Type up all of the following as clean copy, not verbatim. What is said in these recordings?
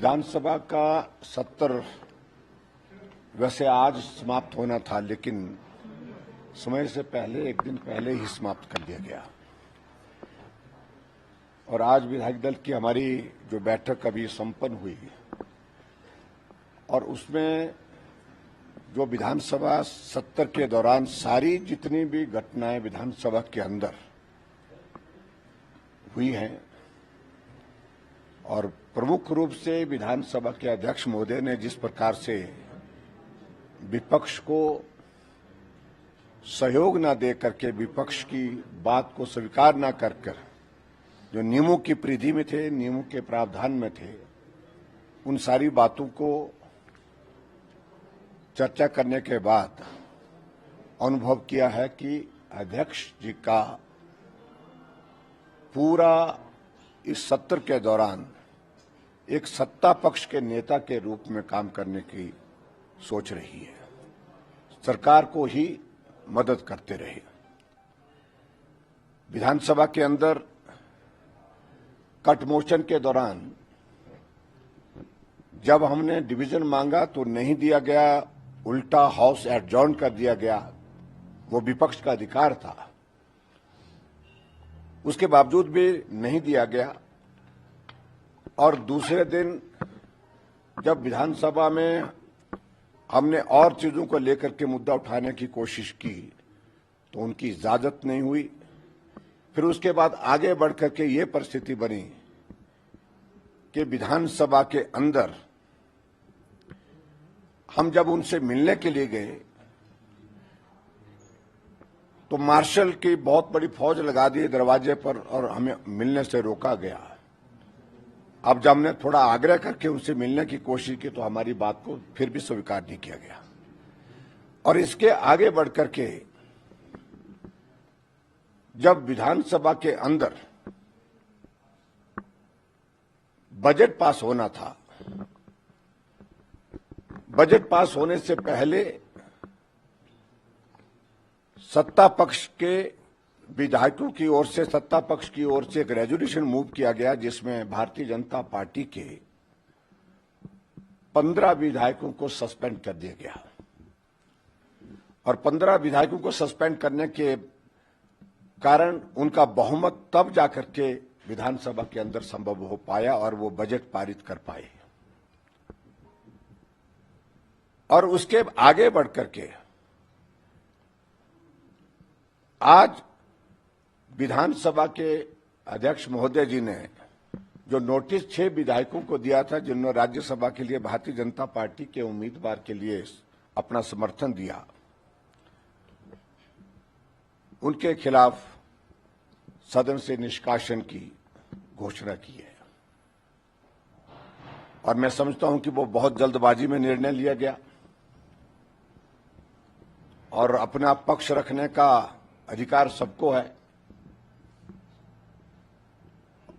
विधानसभा का सत्र वैसे आज समाप्त होना था, लेकिन समय से पहले एक दिन पहले ही समाप्त कर दिया गया। और आज विधायक दल की हमारी जो बैठक अभी संपन्न हुई और उसमें जो विधानसभा सत्र के दौरान सारी जितनी भी घटनाएं विधानसभा के अंदर हुई हैं और प्रमुख रूप से विधानसभा के अध्यक्ष महोदय ने जिस प्रकार से विपक्ष को सहयोग न दे करके विपक्ष की बात को स्वीकार न कर जो नियमों की परिधि में थे, नियमों के प्रावधान में थे, उन सारी बातों को चर्चा करने के बाद अनुभव किया है कि अध्यक्ष जी का पूरा इस सत्र के दौरान एक सत्ता पक्ष के नेता के रूप में काम करने की सोच रही है, सरकार को ही मदद करते रहे। विधानसभा के अंदर कट मोशन के दौरान जब हमने डिवीजन मांगा तो नहीं दिया गया, उल्टा हाउस एडजॉर्न कर दिया गया। वो विपक्ष का अधिकार था, उसके बावजूद भी नहीं दिया गया। और दूसरे दिन जब विधानसभा में हमने और चीजों को लेकर के मुद्दा उठाने की कोशिश की तो उनकी इजाजत नहीं हुई। फिर उसके बाद आगे बढ़कर के ये परिस्थिति बनी कि विधानसभा के अंदर हम जब उनसे मिलने के लिए गए तो मार्शल की बहुत बड़ी फौज लगा दी दरवाजे पर और हमें मिलने से रोका गया। अब जब हमने थोड़ा आग्रह करके उनसे मिलने की कोशिश की तो हमारी बात को फिर भी स्वीकार नहीं किया गया। और इसके आगे बढ़कर के जब विधानसभा के अंदर बजट पास होना था, बजट पास होने से पहले सत्ता पक्ष के विधायकों की ओर से, सत्ता पक्ष की ओर से एक रेजोल्यूशन मूव किया गया जिसमें भारतीय जनता पार्टी के 15 विधायकों को सस्पेंड कर दिया गया। और 15 विधायकों को सस्पेंड करने के कारण उनका बहुमत तब जाकर के विधानसभा के अंदर संभव हो पाया और वो बजट पारित कर पाए। और उसके आगे बढ़कर के आज विधानसभा के अध्यक्ष महोदय जी ने जो नोटिस 6 विधायकों को दिया था जिन्होंने राज्यसभा के लिए भारतीय जनता पार्टी के उम्मीदवार के लिए अपना समर्थन दिया, उनके खिलाफ सदन से निष्कासन की घोषणा की है। और मैं समझता हूं कि वो बहुत जल्दबाजी में निर्णय लिया गया और अपना पक्ष रखने का अधिकार सबको है।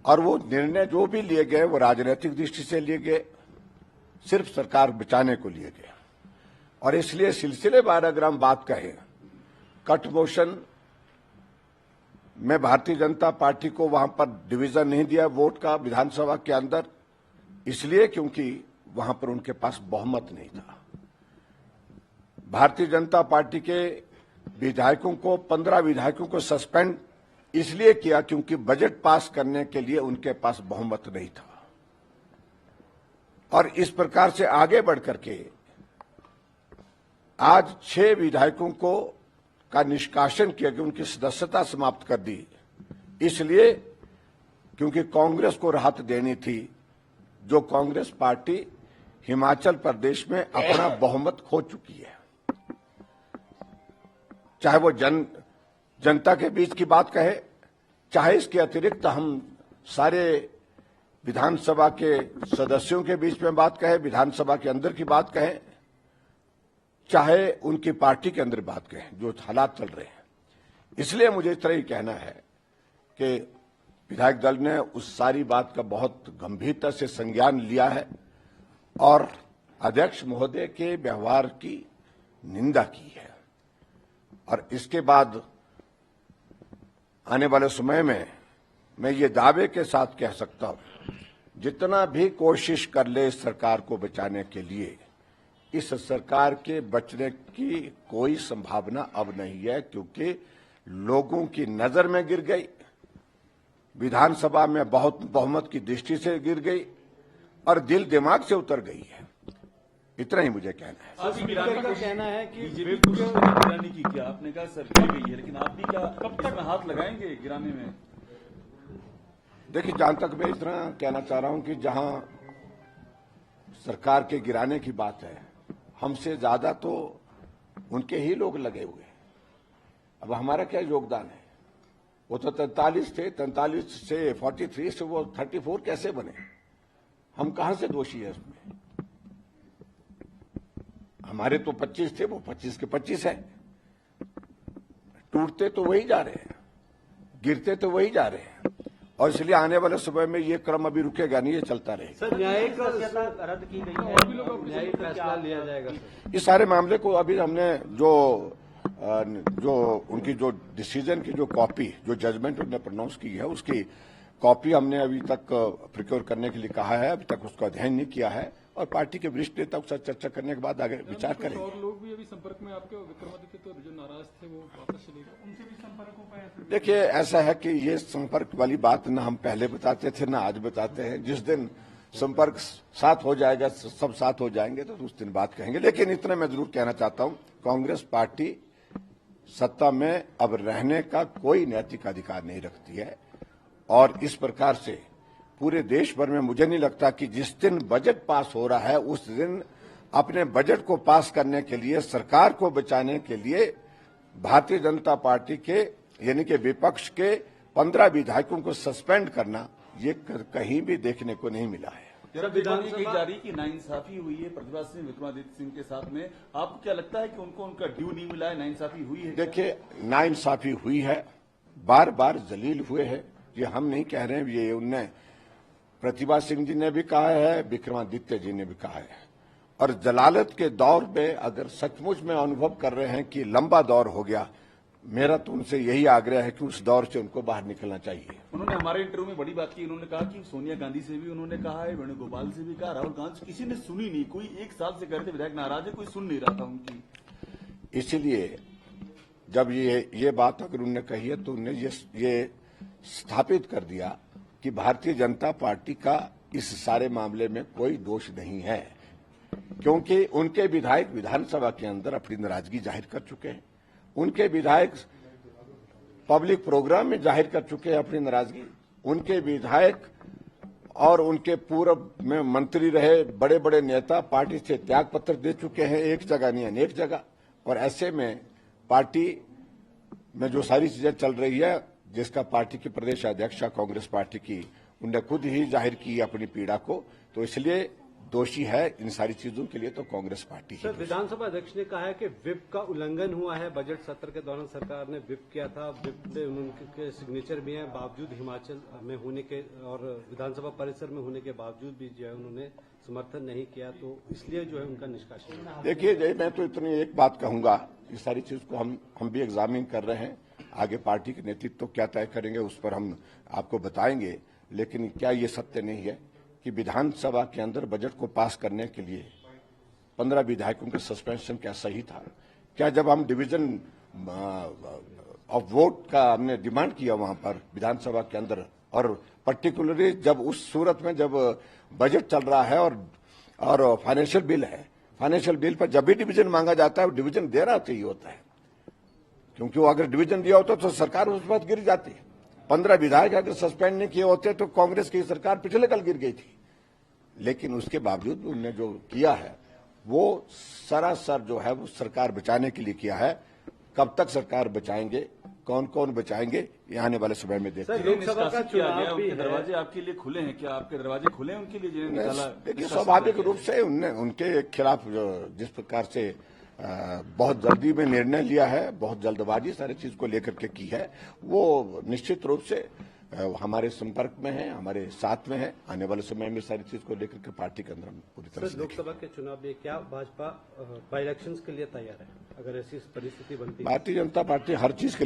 और वो निर्णय जो भी लिए गए वो राजनीतिक दृष्टि से लिए गए, सिर्फ सरकार बचाने को लिए गए। और इसलिए सिलसिलेवार अगर हम बात कहें, कट मोशन में भारतीय जनता पार्टी को वहां पर डिवीजन नहीं दिया वोट का विधानसभा के अंदर, इसलिए क्योंकि वहां पर उनके पास बहुमत नहीं था। भारतीय जनता पार्टी के विधायकों को, 15 विधायकों को सस्पेंड इसलिए किया क्योंकि बजट पास करने के लिए उनके पास बहुमत नहीं था। और इस प्रकार से आगे बढ़कर के आज 6 विधायकों को का निष्कासन किया कि उनकी सदस्यता समाप्त कर दी, इसलिए क्योंकि कांग्रेस को राहत देनी थी, जो कांग्रेस पार्टी हिमाचल प्रदेश में अपना बहुमत खो चुकी है। चाहे वो जनता के बीच की बात कहे, चाहे इसके अतिरिक्त हम सारे विधानसभा के सदस्यों के बीच में बात कहे, विधानसभा के अंदर की बात कहे, चाहे उनकी पार्टी के अंदर बात कहें, जो हालात चल रहे हैं। इसलिए मुझे इस तरह ही कहना है कि विधायक दल ने उस सारी बात का बहुत गंभीरता से संज्ञान लिया है और अध्यक्ष महोदय के व्यवहार की निंदा की है। और इसके बाद आने वाले समय में मैं ये दावे के साथ कह सकता हूं जितना भी कोशिश कर ले इस सरकार को बचाने के लिए, इस सरकार के बचने की कोई संभावना अब नहीं है, क्योंकि लोगों की नजर में गिर गई, विधानसभा में बहुत बहुमत की दृष्टि से गिर गई और दिल दिमाग से उतर गई है। इतना ही मुझे कहना है। आज स्पीकर का कहना है कि बीजेपी कुछ गिराने की क्या, आपने कहा सर गिर गई है, लेकिन आप भी क्या कब तक हाथ लगाएंगे गिराने में? देखिए, जहां तक मैं इतना कहना चाह रहा हूं कि जहां सरकार के गिराने की बात है, हमसे ज्यादा तो उनके ही लोग लगे हुए हैं। अब हमारा क्या योगदान है? वो तो 43 थे, 43 से 43 से वो 34 कैसे बने? हम कहां से दोषी है उसमें? हमारे तो 25 थे, वो 25 के 25 है। टूटते तो वही जा रहे हैं, गिरते तो वही जा रहे हैं, और इसलिए आने वाले समय में ये क्रम अभी रुकेगा नहीं, ये चलता रहेगा। सर, न्यायिक रद्द की गई है, न्यायिक फैसला लिया जाएगा सर। इस सारे मामले को अभी हमने जो उनकी जो डिसीजन की जो कॉपी, जो जजमेंट उन्होंने प्रोनाउंस की है, उसकी कॉपी हमने अभी तक प्रिक्योर करने के लिए कहा है। अभी तक उसका अध्ययन नहीं किया है और पार्टी के वरिष्ठ नेता के साथ चर्चा करने के बाद आगे विचार करेंगे। और लोग भी अभी संपर्क में आपके, विक्रमादित्य तो जो नाराज थे वो वापस चले गए, उनसे भी संपर्क हो पाया? देखिए, ऐसा है कि ये संपर्क वाली बात ना हम पहले बताते थे ना आज बताते हैं। जिस दिन संपर्क साथ हो जाएगा, सब साथ हो जाएंगे तो उस दिन बात कहेंगे। लेकिन इतना मैं जरूर कहना चाहता हूं, कांग्रेस पार्टी सत्ता में अब रहने का कोई नैतिक अधिकार नहीं रखती है, और इस प्रकार से पूरे देश भर में मुझे नहीं लगता कि जिस दिन बजट पास हो रहा है उस दिन अपने बजट को पास करने के लिए, सरकार को बचाने के लिए भारतीय जनता पार्टी के यानी कि विपक्ष के 15 विधायकों को सस्पेंड करना, ये कहीं भी देखने को नहीं मिला है। विधानसभा की जा रही कि नाइंसाफी हुई है प्रतिभा सिंह, विक्रमादित्य सिंह के साथ में, आपको क्या लगता है कि उनको उनका ड्यू नहीं मिला है, नाइंसाफी हुई है? देखिए, नाइंसाफी हुई है, बार बार जलील हुए हैं, ये हम नहीं कह रहे हैं, ये उनने प्रतिभा सिंह जी ने भी कहा है, विक्रमादित्य जी ने भी कहा है। और जलालत के दौर में अगर सचमुच में अनुभव कर रहे हैं कि लंबा दौर हो गया, मेरा तो उनसे यही आग्रह है कि उस दौर से उनको बाहर निकलना चाहिए। उन्होंने हमारे इंटरव्यू में बड़ी बात की, उन्होंने कहा कि सोनिया गांधी से भी उन्होंने कहा है, वेणुगोपाल से भी कहा, राहुल गांधी, किसी ने सुनी नहीं। कोई 1 साल से कहते विधायक नाराज है, कोई सुन नहीं रहा था उनकी। इसीलिए जब ये बात अगर उन्होंने कही है तो उन्होंने ये स्थापित कर दिया कि भारतीय जनता पार्टी का इस सारे मामले में कोई दोष नहीं है, क्योंकि उनके विधायक विधानसभा के अंदर अपनी नाराजगी जाहिर कर चुके हैं, उनके विधायक पब्लिक प्रोग्राम में जाहिर कर चुके हैं अपनी नाराजगी, उनके विधायक और उनके पूर्व में मंत्री रहे बड़े बड़े नेता पार्टी से त्याग पत्र दे चुके हैं, एक जगह नहीं अनेक जगह। और ऐसे में पार्टी में जो सारी चीजें चल रही है, जिसका पार्टी के प्रदेश अध्यक्ष कांग्रेस पार्टी की, उनने खुद ही जाहिर की अपनी पीड़ा को, तो इसलिए दोषी है इन सारी चीजों के लिए तो कांग्रेस पार्टी सर, विधानसभा अध्यक्ष ने कहा है कि विप का उल्लंघन हुआ है। बजट सत्र के दौरान सरकार ने विप किया था, विप पे उनके सिग्नेचर भी हैं, बावजूद हिमाचल में होने के और विधानसभा परिसर में होने के बावजूद भी जो है उन्होंने समर्थन नहीं किया, तो इसलिए जो है उनका निष्कासन। देखिए, मैं तो इतनी एक बात कहूंगा, इस सारी चीज को हम भी एग्जामिन कर रहे हैं, आगे पार्टी के नेतृत्व तो क्या तय करेंगे उस पर हम आपको बताएंगे। लेकिन क्या ये सत्य नहीं है कि विधानसभा के अंदर बजट को पास करने के लिए 15 विधायकों के सस्पेंशन क्या सही था? क्या जब हम डिवीजन ऑफ वोट का हमने डिमांड किया वहां पर विधानसभा के अंदर, और पर्टिकुलरली जब उस सूरत में जब बजट चल रहा है और फाइनेंशियल बिल है, फाइनेंशियल बिल पर जब भी डिवीजन मांगा जाता है वो डिवीजन दे रहा चाहिए होता है, क्योंकि वो अगर डिवीजन दिया होता तो सरकार उस वक्त गिर जाती। 15 विधायक अगर सस्पेंड नहीं किए होते तो कांग्रेस की सरकार पिछले कल गिर गई थी। लेकिन उसके बावजूद उन्होंने जो किया है वो सरासर जो है वो सरकार बचाने के लिए किया है। कब तक सरकार बचाएंगे, कौन कौन बचाएंगे, ये आने वाले समय में देखते हैं। लोकसभा का चुनाव भी है, दरवाजे आपके लिए खुले हैं क्या? आपके दरवाजे खुले हैं उनके लिए जिन्हें निकाला? देखिए, स्वाभाविक रूप से उनके खिलाफ जिस प्रकार से बहुत जल्दी में निर्णय लिया है, बहुत जल्दबाजी सारी चीज को लेकर के की है, वो निश्चित रूप से हमारे संपर्क में है, हमारे साथ में है। आने वाले समय में सारी चीज को लेकर के पार्टी के अंदर हम पूरी तरह से लोकसभा के चुनाव में क्या भाजपा बाई इलेक्शंस के लिए तैयार है अगर ऐसी परिस्थिति बनती है? भारतीय जनता पार्टी हर चीज के